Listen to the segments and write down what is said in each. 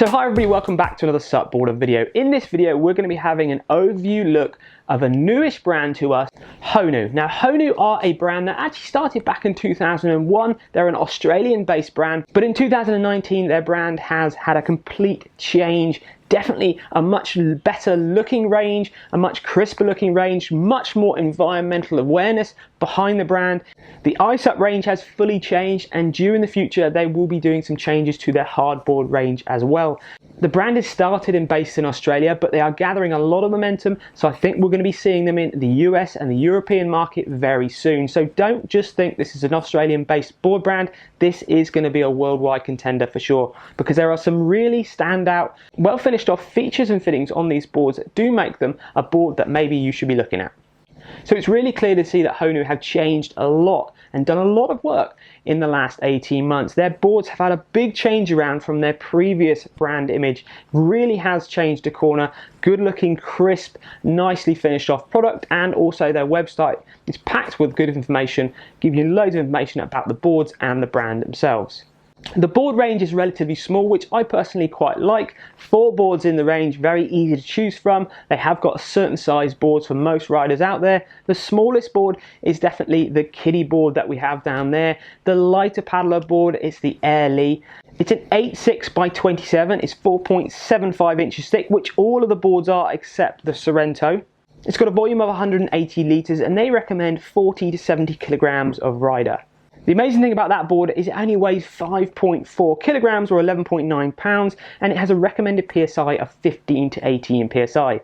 So hi everybody, welcome back to another SUPboarder video. In this video we're going to be having an overview look of a newish brand to us, Honu. Now Honu are a brand that actually started back in 2001. They're an Australian based brand, but in 2019 their brand has had a complete change. Definitely a much better looking range, a much crisper looking range, much more environmental awareness behind the brand. The iSUP range has fully changed, and due in the future they will be doing some changes to their hardboard range as well. The brand is started and based in Australia, but they are gathering a lot of momentum, so I think we're going to be seeing them in the US and the European market very soon. So don't just think this is an Australian based board brand. This is going to be a worldwide contender for sure, because there are some really standout, well finished off features and fittings on these boards that do make them a board that maybe you should be looking at. So it's really clear to see that Honu have changed a lot and done a lot of work in the last 18 months. Their boards have had a big change around from their previous brand image. Really has changed a corner. Good looking, crisp, nicely finished off product, and also their website is packed with good information, giving you loads of information about the boards and the brand themselves. The board range is relatively small, which I personally quite like. 4 boards in the range, very easy to choose from. They have got a certain size boards for most riders out there. The smallest board is definitely the kiddie board that we have down there. The lighter paddler board is the Air Lee. It's an 8.6 by 27, it's 4.75 inches thick, which all of the boards are except the Sorento. It's got a volume of 180 litres and they recommend 40 to 70 kilograms of rider. The amazing thing about that board is it only weighs 5.4 kilograms or 11.9 pounds, and it has a recommended PSI of 15 to 18 PSI.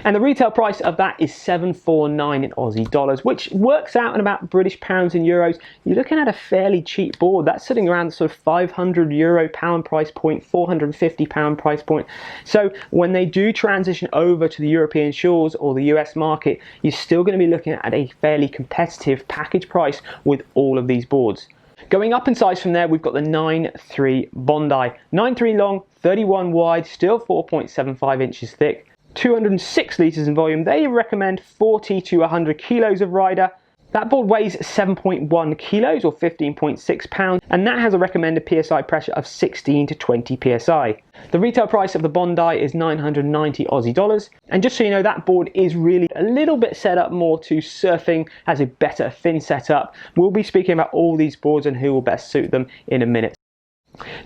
And the retail price of that is $749 in Aussie dollars, which works out in about British pounds and euros. You're looking at a fairly cheap board. That's sitting around the sort of €500 pound price point, £450 price point. So when they do transition over to the European shores or the US market, you're still going to be looking at a fairly competitive package price with all of these boards. Going up in size from there, we've got the 9.3 Bondi. 9.3 long, 31 wide, still 4.75 inches thick. 206 litres in volume. They recommend 40 to 100 kilos of rider. That board weighs 7.1 kilos or 15.6 pounds, and that has a recommended PSI pressure of 16 to 20 PSI. The retail price of the Bondi is 990 Aussie dollars, and just so you know, that board is really a little bit set up more to surfing, has a better fin setup. We'll be speaking about all these boards and who will best suit them in a minute.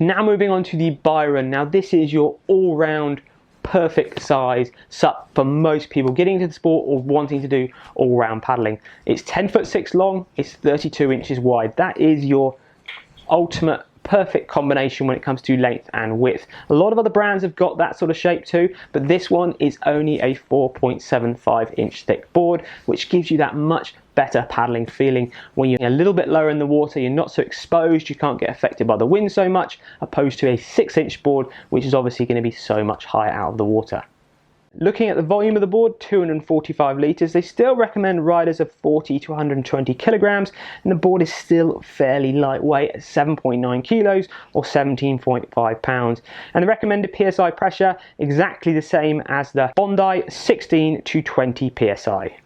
Now moving on to the Byron. Now this is your all-round perfect size SUP for most people getting into the sport or wanting to do all-round paddling. It's 10'6" long, it's 32 inches wide. That is your ultimate perfect combination when it comes to length and width. A lot of other brands have got that sort of shape too, but this one is only a 4.75 inch thick board, which gives you that much better paddling feeling when you're a little bit lower in the water. You're not so exposed, you can't get affected by the wind so much, opposed to a 6-inch board, which is obviously going to be so much higher out of the water. Looking at the volume of the board, 245 litres, they still recommend riders of 40 to 120 kilograms, and the board is still fairly lightweight at 7.9 kilos or 17.5 pounds. And the recommended PSI pressure, exactly the same as the Bondi, 16 to 20 PSI.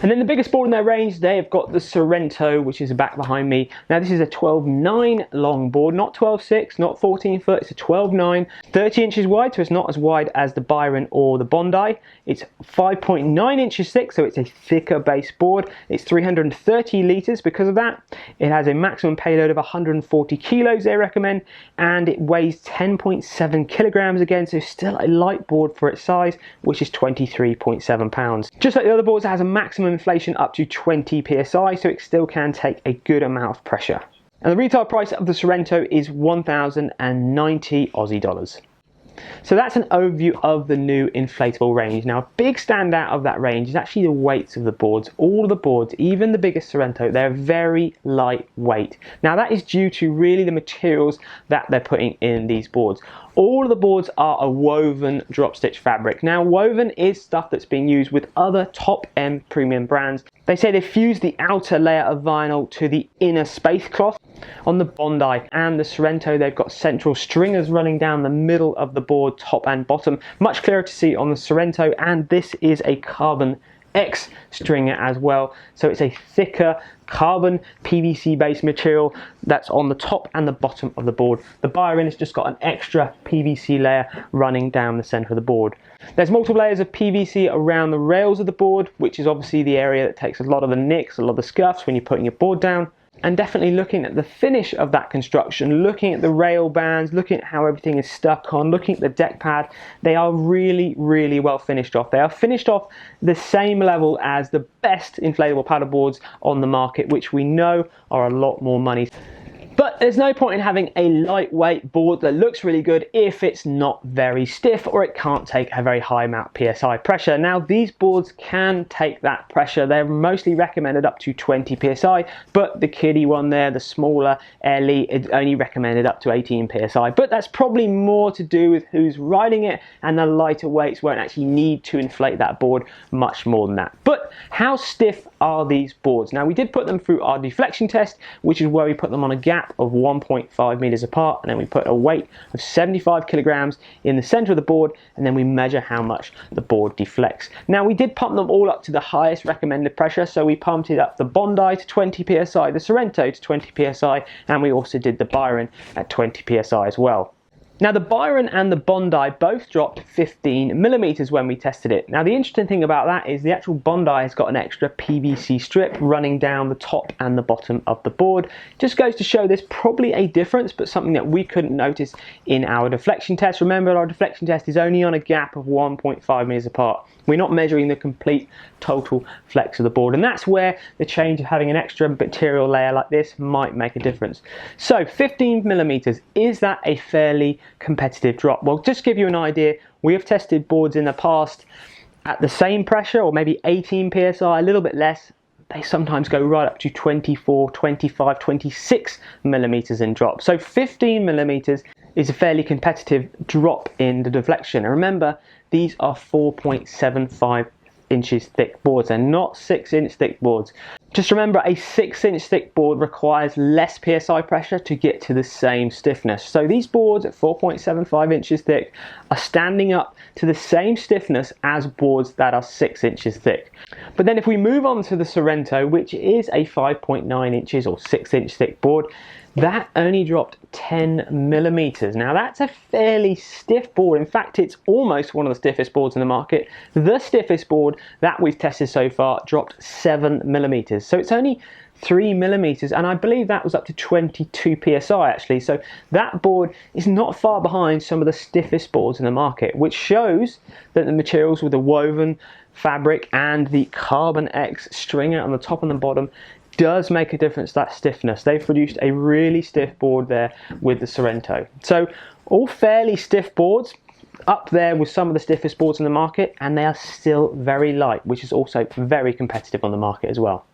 And then the biggest board in their range, they have got the Sorento, which is back behind me. Now this is a 12.9 long board, not 12.6, not 14 foot, it's a 12.9, 30 inches wide, so it's not as wide as the Byron or the Bondi. It's 5.9 inches thick, so it's a thicker base board. It's 330 litres because of that. It has a maximum payload of 140 kilos, they recommend, and it weighs 10.7 kilograms again, so still a light board for its size, which is 23.7 pounds. Just like the other boards, it has a maximum inflation up to 20 PSI, so it still can take a good amount of pressure. And the retail price of the Sorento is 1,090 Aussie dollars. So that's an overview of the new inflatable range. Now a big standout of that range is actually the weights of the boards. All of the boards, even the biggest Sorento, they're very lightweight. Now that is due to really the materials that they're putting in these boards. All of the boards are a woven drop stitch fabric. Now woven is stuff that's being used with other top end premium brands. They say they fuse the outer layer of vinyl to the inner space cloth. On the Bondi and the Sorento, they've got central stringers running down the middle of the board, top and bottom. Much clearer to see on the Sorento, and this is a carbon X stringer as well. So it's a thicker carbon PVC based material that's on the top and the bottom of the board. The Byron has just got an extra PVC layer running down the center of the board. There's multiple layers of PVC around the rails of the board, which is obviously the area that takes a lot of the nicks, a lot of the scuffs when you're putting your board down. And definitely looking at the finish of that construction, looking at the rail bands, looking at how everything is stuck on, looking at the deck pad, they are really, really well finished off. They are finished off the same level as the best inflatable paddleboards on the market, which we know are a lot more money. But there's no point in having a lightweight board that looks really good if it's not very stiff or it can't take a very high amount of PSI pressure. Now these boards can take that pressure. They're mostly recommended up to 20 PSI, but the kiddie one there, the smaller Elite, is only recommended up to 18 PSI. But that's probably more to do with who's riding it, and the lighter weights won't actually need to inflate that board much more than that. But how stiff are these boards? Now we did put them through our deflection test, which is where we put them on a gap of 1.5 meters apart, and then we put a weight of 75 kilograms in the center of the board, and then we measure how much the board deflects. Now we did pump them all up to the highest recommended pressure, so we pumped it up the Bondi to 20 psi, the Sorento to 20 psi, and we also did the Byron at 20 psi as well. Now the Byron and the Bondi both dropped 15 millimeters when we tested it. Now the interesting thing about that is the actual Bondi has got an extra PVC strip running down the top and the bottom of the board. Just goes to show there's probably a difference, but something that we couldn't notice in our deflection test. Remember, our deflection test is only on a gap of 1.5 meters apart. We're not measuring the complete total flex of the board, and that's where the change of having an extra material layer like this might make a difference. So 15 millimeters, is that a fairly competitive drop? Well, just to give you an idea, we have tested boards in the past at the same pressure, or maybe 18 psi, a little bit less. They sometimes go right up to 24, 25, 26 millimeters in drop. So 15 millimeters is a fairly competitive drop in the deflection. And remember, these are 4.75 inches thick boards and not 6-inch thick boards. Just remember, a 6-inch thick board requires less PSI pressure to get to the same stiffness. So these boards at 4.75 inches thick are standing up to the same stiffness as boards that are 6 inches thick. But then if we move on to the Sorento, which is a 5.9 inches or 6-inch thick board, that only dropped 10 millimeters. Now that's a fairly stiff board. In fact, it's almost one of the stiffest boards in the market. The stiffest board that we've tested so far dropped 7 millimeters. So it's only 3 millimeters, and I believe that was up to 22 psi actually. So that board is not far behind some of the stiffest boards in the market, which shows that the materials with the woven fabric and the Carbon X stringer on the top and the bottom does make a difference to that stiffness. They've produced a really stiff board there with the Sorento. So all fairly stiff boards, up there with some of the stiffest boards in the market, and they are still very light, which is also very competitive on the market as well.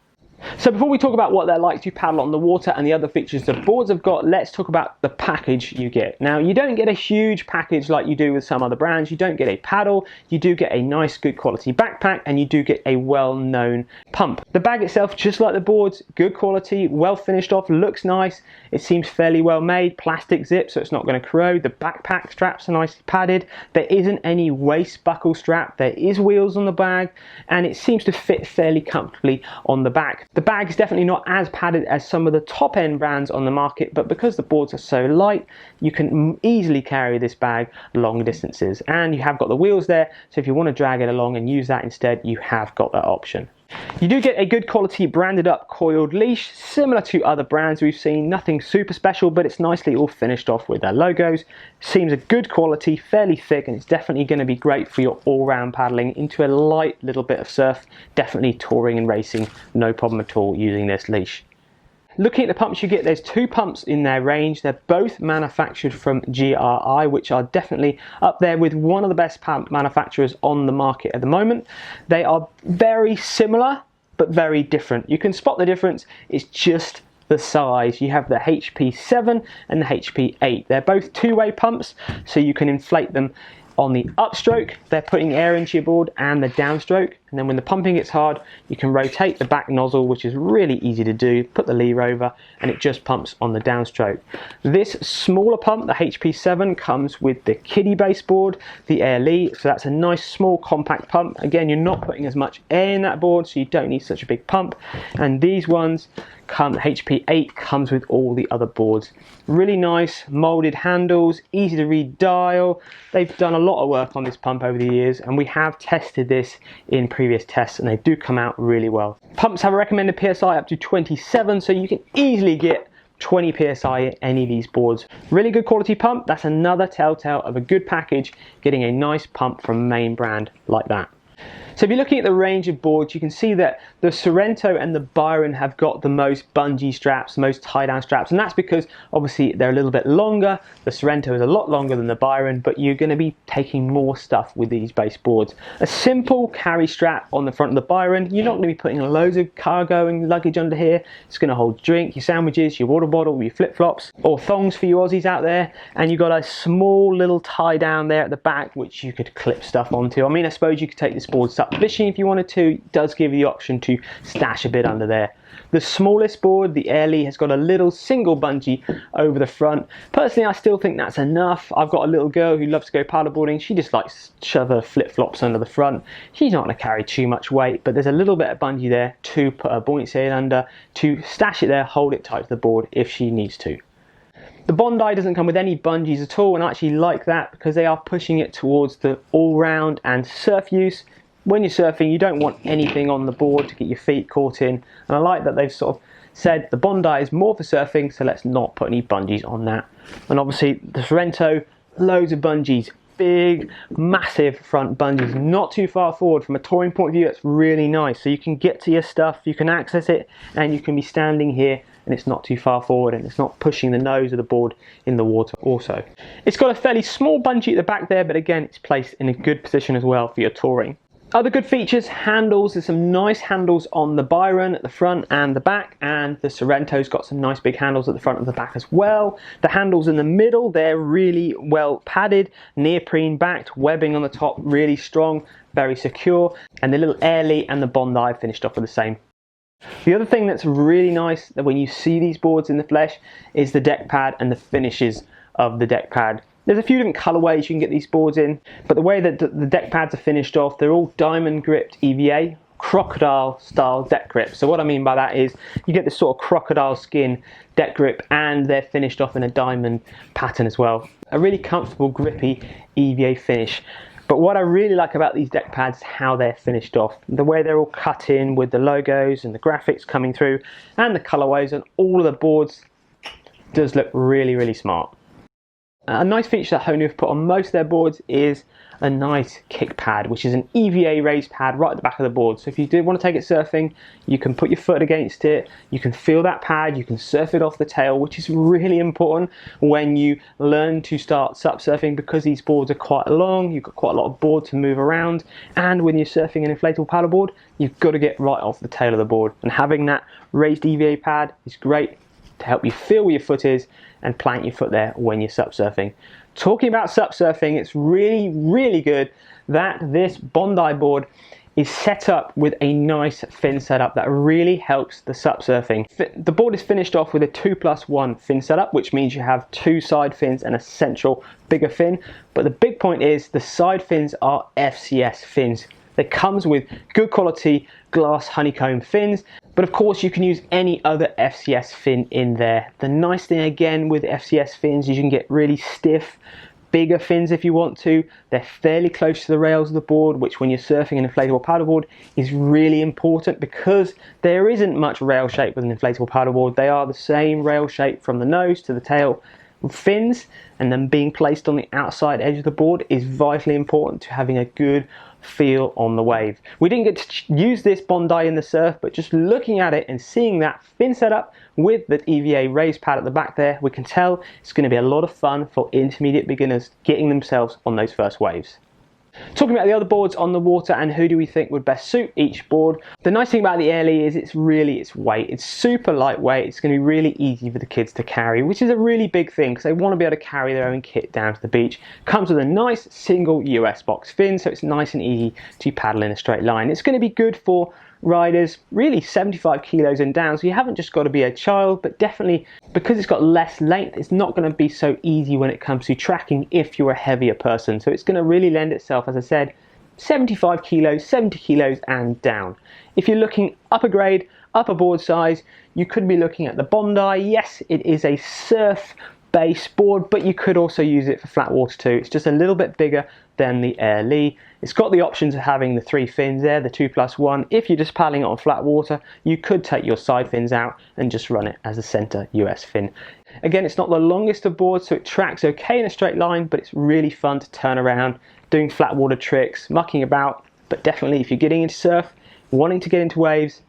So before we talk about what they're like to paddle on the water and the other features the boards have got, let's talk about the package you get. Now, you don't get a huge package like you do with some other brands. You don't get a paddle, you do get a nice good quality backpack, and you do get a well-known pump. The bag itself, just like the boards, good quality, well finished off, looks nice. It seems fairly well made, plastic zip so it's not going to corrode. The backpack straps are nicely padded. There isn't any waist buckle strap. There is wheels on the bag, and it seems to fit fairly comfortably on the back. The bag is definitely not as padded as some of the top end brands on the market, but because the boards are so light, you can easily carry this bag long distances. And you have got the wheels there, so if you want to drag it along and use that instead, you have got that option. You do get a good quality branded up coiled leash, similar to other brands we've seen. Nothing super special, but it's nicely all finished off with their logos. Seems a good quality, fairly thick, and it's definitely going to be great for your all-round paddling into a light little bit of surf. Definitely touring and racing, no problem at all using this leash. Looking at the pumps you get, there's 2 pumps in their range. They're both manufactured from GRI, which are definitely up there with one of the best pump manufacturers on the market at the moment. They are very similar, but very different. You can spot the difference, it's just the size. You have the HP7 and the HP8. They're both 2-way pumps, so you can inflate them on the upstroke, they're putting air into your board, and the downstroke. And then when the pumping gets hard, you can rotate the back nozzle, which is really easy to do. Put the lever over, and it just pumps on the downstroke. This smaller pump, the HP7, comes with the kiddie baseboard, the Air Lee. So that's a nice small compact pump. Again, you're not putting as much air in that board, so you don't need such a big pump. And these ones come, the HP8 comes with all the other boards. Really nice molded handles, easy to read dial. They've done a lot of work on this pump over the years, and we have tested this in previous tests, and they do come out really well. Pumps have a recommended PSI up to 27, so you can easily get 20 PSI in any of these boards. Really good quality pump. That's another telltale of a good package, getting a nice pump from main brand like that. So if you're looking at the range of boards, you can see that the Sorento and the Byron have got the most bungee straps, the most tie down straps, and that's because obviously they're a little bit longer. The Sorento is a lot longer than the Byron, but you're going to be taking more stuff with these base boards. A simple carry strap on the front of the Byron, you're not going to be putting loads of cargo and luggage under here. It's going to hold your drink, your sandwiches, your water bottle, your flip-flops, or thongs for you Aussies out there, and you've got a small little tie down there at the back which you could clip stuff onto. I mean, I suppose you could take this board fishing if you wanted to. It does give you the option to stash a bit under there. The smallest board, the Air Lee, has got a little single bungee over the front. Personally, I still think that's enough. I've got a little girl who loves to go paddleboarding. She just likes to shove her flip-flops under the front. She's not going to carry too much weight, but there's a little bit of bungee there to put her buoyancy aid under, to stash it there, hold it tight to the board if she needs to. The Bondi doesn't come with any bungees at all, and I actually like that because they are pushing it towards the all-round and surf use. When you're surfing, you don't want anything on the board to get your feet caught in, and I like that they've sort of said the Bondi is more for surfing, so let's not put any bungees on that. And obviously the Sorento, loads of bungees, big massive front bungees, not too far forward. From a touring point of view, it's really nice, so you can get to your stuff, you can access it, and you can be standing here and it's not too far forward, and it's not pushing the nose of the board in the water also. It's got a fairly small bungee at the back there, but again, it's placed in a good position as well for your touring. Other good features, handles. There's some nice handles on the Byron at the front and the back, and the Sorento's got some nice big handles at the front and the back as well. The handles in the middle, they're really well padded, neoprene backed, webbing on the top, really strong, very secure, and the little Air Lee and the Bondi finished off with the same. The other thing that's really nice that when you see these boards in the flesh is the deck pad and the finishes of the deck pad. There's a few different colorways you can get these boards in, but the way that the deck pads are finished off, they're all diamond gripped EVA, crocodile style deck grip. So what I mean by that is you get this sort of crocodile skin deck grip, and they're finished off in a diamond pattern as well. A really comfortable grippy EVA finish. But what I really like about these deck pads is how they're finished off. The way they're all cut in with the logos and the graphics coming through, and the colorways on all of the boards does look really, really smart. A nice feature that Honu have put on most of their boards is a nice kick pad, which is an EVA raised pad right at the back of the board. So if you do want to take it surfing, you can put your foot against it, you can feel that pad, you can surf it off the tail, which is really important when you learn to start SUP surfing, because these boards are quite long, you've got quite a lot of board to move around, and when you're surfing an inflatable paddleboard, you've got to get right off the tail of the board. And having that raised EVA pad is great to help you feel where your foot is and plant your foot there when you're SUP surfing. Talking about SUP surfing, it's really, really good that this Bondi board is set up with a nice fin setup that really helps the SUP surfing. The board is finished off with a 2+1 fin setup, which means you have 2 side fins and a central bigger fin. But the big point is the side fins are FCS fins. It comes with good quality glass honeycomb fins, but of course you can use any other FCS fin in there. The nice thing again with FCS fins is you can get really stiff, bigger fins if you want to. They're fairly close to the rails of the board, which when you're surfing an inflatable paddleboard is really important, because there isn't much rail shape with an inflatable paddleboard. They are the same rail shape from the nose to the tail. Fins and them being placed on the outside edge of the board is vitally important to having a good feel on the wave. We didn't get to use this Bondi in the surf, but just looking at it and seeing that fin setup with the EVA raised pad at the back there, we can tell it's going to be a lot of fun for intermediate beginners getting themselves on those first waves. Talking about the other boards on the water and who do we think would best suit each board. The nice thing about the Airly is it's weight. It's super lightweight. It's going to be really easy for the kids to carry, which is a really big thing because they want to be able to carry their own kit down to the beach. Comes with a nice single US box fin, so it's nice and easy to paddle in a straight line. It's going to be good for riders really 75 kilos and down, so you haven't just got to be a child, but definitely because it's got less length, it's not going to be so easy when it comes to tracking if you're a heavier person. So it's going to really lend itself, as I said, 75 kilos, 70 kilos and down. If you're looking upper grade, upper board size, you could be looking at the Bondi. Yes, it is a surf base board, but you could also use it for flat water too. It's just a little bit bigger than the Airly. It's got the options of having the 3 fins there, the 2+1. If you're just paddling it on flat water, you could take your side fins out and just run it as a center US fin. Again, it's not the longest of boards, so it tracks okay in a straight line, but it's really fun to turn around, doing flat water tricks, mucking about. But definitely if you're getting into surf, wanting to get into waves,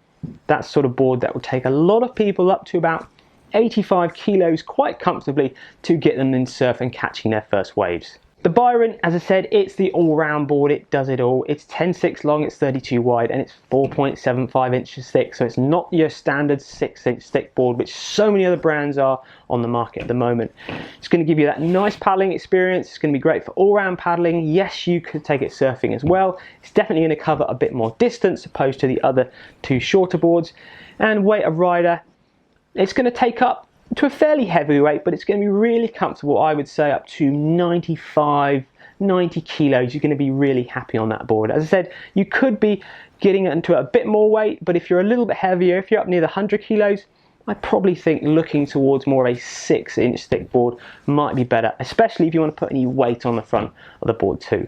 that sort of board that will take a lot of people up to about 85 kilos quite comfortably to get them in surf and catching their first waves. The Byron, as I said, it's the all-round board. It does it all. It's 10.6 long, it's 32 wide, and it's 4.75 inches thick. So it's not your standard 6-inch thick board, which so many other brands are on the market at the moment. It's going to give you that nice paddling experience. It's going to be great for all-round paddling. Yes, you could take it surfing as well. It's definitely going to cover a bit more distance opposed to the other 2 shorter boards. And weight of rider, it's going to take up to a fairly heavy weight, but it's going to be really comfortable. I would say up to 95, 90 kilos. You're going to be really happy on that board. As I said, you could be getting into a bit more weight, but if you're a little bit heavier, if you're up near the 100 kilos, I probably think looking towards more of a 6-inch thick board might be better, especially if you want to put any weight on the front of the board too.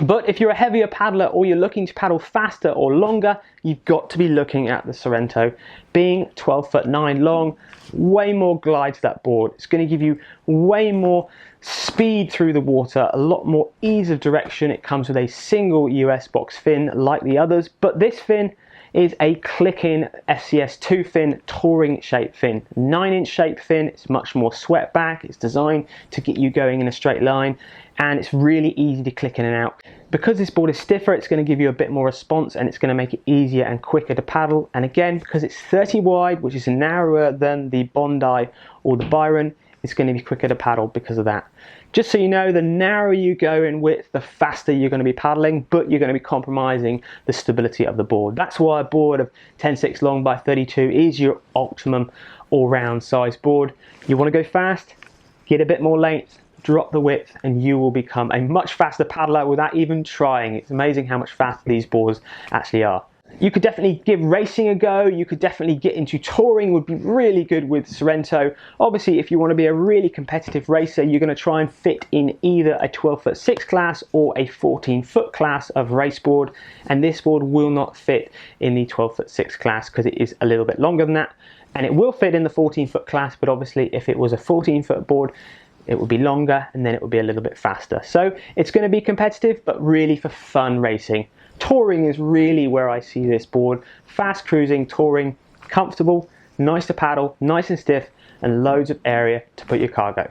But if you're a heavier paddler or you're looking to paddle faster or longer, you've got to be looking at the Sorento. Being 12'9" long, way more glide to that board. It's going to give you way more speed through the water, a lot more ease of direction. It comes with a single US box fin like the others, but this fin is a click-in FCS 2 fin touring shape fin. 9-inch shape fin. It's much more swept back. It's designed to get you going in a straight line, and it's really easy to click in and out. Because this board is stiffer, it's going to give you a bit more response, and it's going to make it easier and quicker to paddle. And again, because it's 30 wide, which is narrower than the Bondi or the Byron, it's going to be quicker to paddle because of that. Just so you know, the narrower you go in width, the faster you're going to be paddling, but you're going to be compromising the stability of the board. That's why a board of 10.6 long by 32 is your optimum all-round size board. You want to go fast, get a bit more length, drop the width, and you will become a much faster paddler without even trying. It's amazing how much faster these boards actually are. You could definitely give racing a go. You could definitely get into touring, would be really good with Sorento. Obviously, if you want to be a really competitive racer, you're going to try and fit in either a 12'6" class or a 14-foot class of race board. And this board will not fit in the 12'6" class because it is a little bit longer than that. And it will fit in the 14-foot class, but obviously if it was a 14-foot board, it would be longer and then it would be a little bit faster. So it's going to be competitive, but really for fun racing. Touring is really where I see this board. Fast cruising, touring, comfortable, nice to paddle, nice and stiff, and loads of area to put your cargo.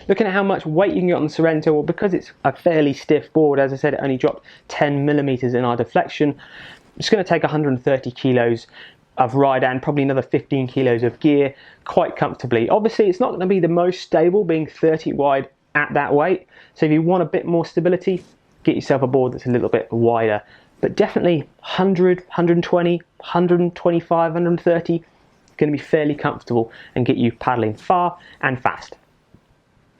Looking at how much weight you can get on the Sorento, well, because it's a fairly stiff board, as I said, it only dropped 10 millimeters in our deflection. It's going to take 130 kilos of ride and probably another 15 kilos of gear quite comfortably. Obviously, it's not going to be the most stable, being 30 wide at that weight. So if you want a bit more stability, get yourself a board that's a little bit wider, but definitely 100, 120, 125, 130, going to be fairly comfortable and get you paddling far and fast.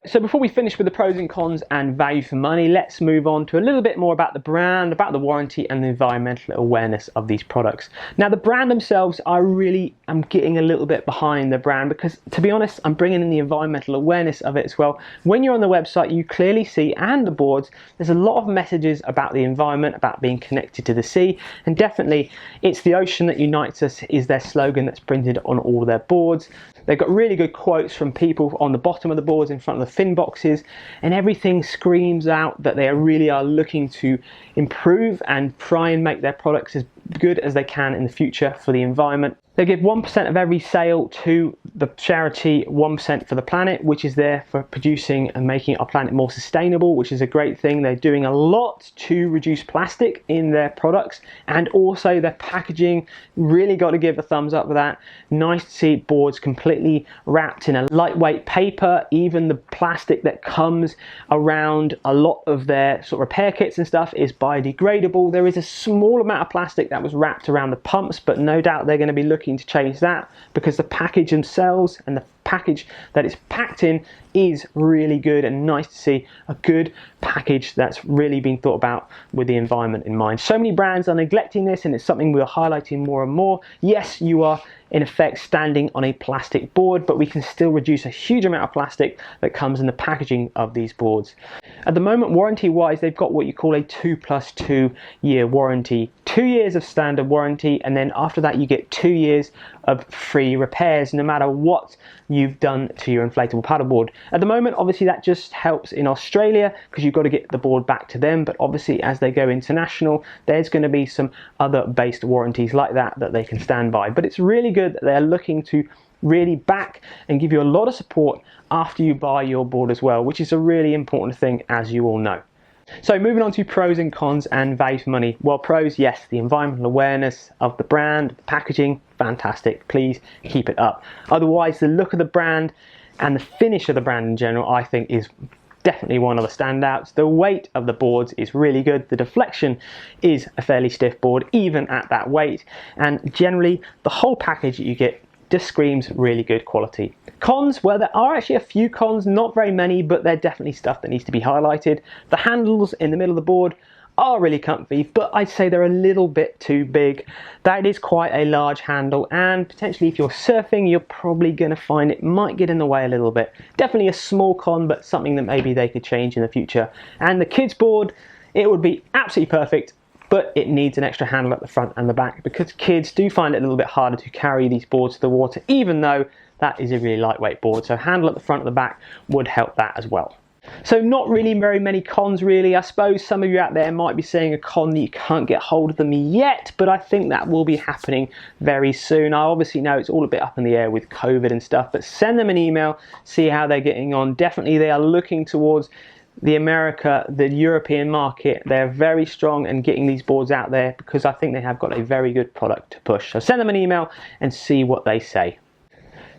So before we finish with the pros and cons and value for money, let's move on to a little bit more about the brand, about the warranty and the environmental awareness of these products. Now the brand themselves, I'm getting a little bit behind the brand because, to be honest, I'm bringing in the environmental awareness of it as well. When you're on the website, you clearly see, and the boards, there's a lot of messages about the environment, about being connected to the sea, and definitely it's the ocean that unites us is their slogan that's printed on all their boards. They've got really good quotes from people on the bottom of the boards in front of the fin boxes, and everything screams out that they really are looking to improve and try and make their products as good as they can in the future for the environment. They give 1% of every sale to the charity 1% for the Planet, which is there for producing and making our planet more sustainable, which is a great thing. They're doing a lot to reduce plastic in their products, and also their packaging. Really got to give a thumbs up for that. Nice to see boards completely wrapped in a lightweight paper. Even the plastic that comes around a lot of their sort of repair kits and stuff is biodegradable. There is a small amount of plastic that was wrapped around the pumps, but no doubt they're going to be looking to change that, because the package themselves and the package that it's packed in is really good, and nice to see a good package that's really been thought about with the environment in mind. So many brands are neglecting this, and it's something we're highlighting more and more. Yes, you are in effect standing on a plastic board, but we can still reduce a huge amount of plastic that comes in the packaging of these boards. At the moment, warranty wise, they've got what you call a 2+2 year warranty. 2 years of standard warranty, and then after that you get 2 years of free repairs no matter what you've done to your inflatable paddleboard. At the moment, obviously that just helps in Australia because you've got to get the board back to them, but obviously as they go international, there's going to be some other based warranties like that that they can stand by. But it's really good that they're looking to really back and give you a lot of support after you buy your board as well, which is a really important thing, as you all know. So moving on to pros and cons and value for money. Well, pros, yes, the environmental awareness of the brand, the packaging, fantastic. Please keep it up. Otherwise, the look of the brand and the finish of the brand in general, I think, is definitely one of the standouts. The weight of the boards is really good. The deflection is a fairly stiff board, even at that weight. And generally, the whole package that you get just screams really good quality. Cons, well, there are actually a few cons, not very many, but they're definitely stuff that needs to be highlighted. The handles in the middle of the board are really comfy, but I'd say they're a little bit too big. That is quite a large handle, and potentially if you're surfing, you're probably going to find it might get in the way a little bit. Definitely a small con, but something that maybe they could change in the future. And the kids board, it would be absolutely perfect, but it needs an extra handle at the front and the back, because kids do find it a little bit harder to carry these boards to the water, even though that is a really lightweight board. So handle at the front and the back would help that as well. So not really very many cons really. I suppose some of you out there might be saying a con that you can't get hold of them yet, but I think that will be happening very soon. I obviously know it's all a bit up in the air with COVID and stuff, but send them an email, see how they're getting on. Definitely they are looking towards the European market. They're very strong in getting these boards out there because I think they have got a very good product to push. So send them an email and see what they say.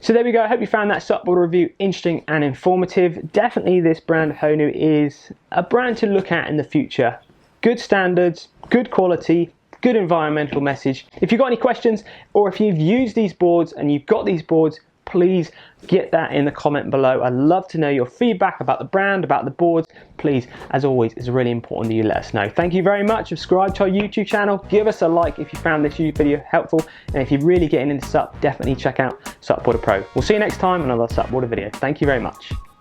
So there we go. I hope you found that SUPboarder review interesting and informative. Definitely this brand Honu is a brand to look at in the future. Good standards, good quality, good environmental message. If you've got any questions, or if you've used these boards and you've got these boards, please get that in the comment below. I'd love to know your feedback about the brand, about the boards. Please, as always, it's really important that you let us know. Thank you very much. Subscribe to our YouTube channel. Give us a like if you found this YouTube video helpful. And if you're really getting into SUP, definitely check out SUPboarder Pro. We'll see you next time on another SUPboarder video. Thank you very much.